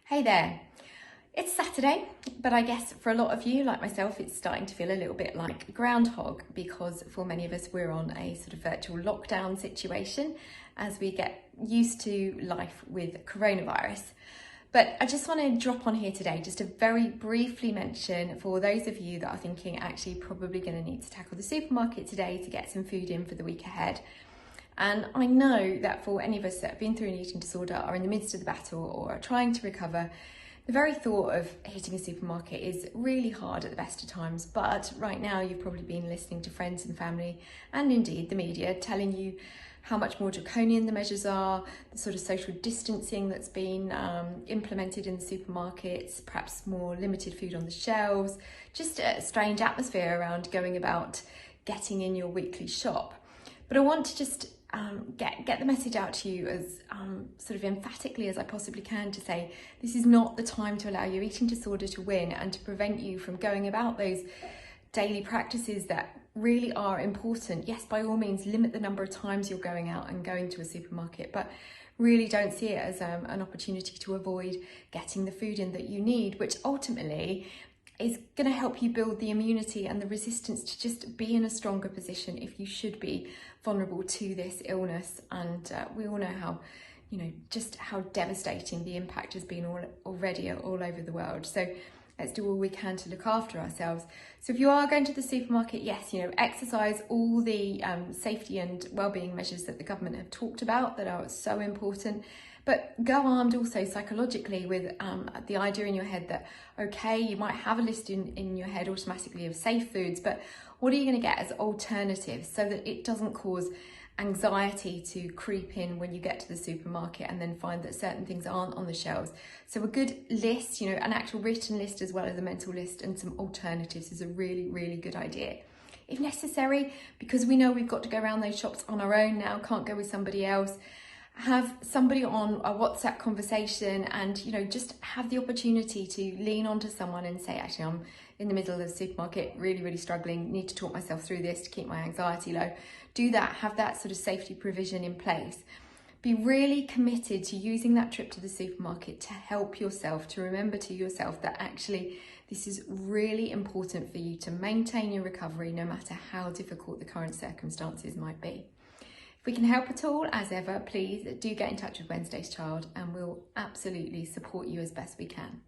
Hey there, it's Saturday, but I guess for a lot of you, like myself, it's starting to feel a little bit like Groundhog because for many of us, we're on a sort of virtual lockdown situation as we get used to life with coronavirus. But I just want to drop on here today just to very briefly mention for those of you that are thinking actually probably going to need to tackle the supermarket today to get some food in for the week ahead. And I know that for any of us that have been through an eating disorder, are in the midst of the battle or are trying to recover, the very thought of hitting a supermarket is really hard at the best of times. But right now you've probably been listening to friends and family and indeed the media telling you how much more draconian the measures are, the sort of social distancing that's been implemented in the supermarkets, perhaps more limited food on the shelves, just a strange atmosphere around going about getting in your weekly shop. But I want to just get the message out to you as sort of emphatically as I possibly can to say this is not the time to allow your eating disorder to win and to prevent you from going about those daily practices that really are important. Yes, by all means, limit the number of times you're going out and going to a supermarket, but really don't see it as an opportunity to avoid getting the food in that you need, which ultimately is going to help you build the immunity and the resistance to just be in a stronger position if you should be vulnerable to this illness. And we all know how, just how devastating the impact has been already all over the world. So let's do all we can to look after ourselves. So if you are going to the supermarket, yes, exercise all the safety and well-being measures that the government have talked about that are so important. But go armed also psychologically with the idea in your head that, okay, you might have a list in your head automatically of safe foods, but what are you going to get as alternatives so that it doesn't cause anxiety to creep in when you get to the supermarket and then find that certain things aren't on the shelves. So a good list, an actual written list as well as a mental list and some alternatives is a really, really good idea. If necessary, because we know we've got to go around those shops on our own now, can't go with somebody else, have somebody on a WhatsApp conversation and, just have the opportunity to lean onto someone and say, actually, I'm in the middle of the supermarket, really, really struggling, need to talk myself through this to keep my anxiety low. Do that, have that sort of safety provision in place. Be really committed to using that trip to the supermarket to help yourself, to remember to yourself that actually this is really important for you to maintain your recovery no matter how difficult the current circumstances might be. If we can help at all, as ever, please do get in touch with Wednesday's Child and we'll absolutely support you as best we can.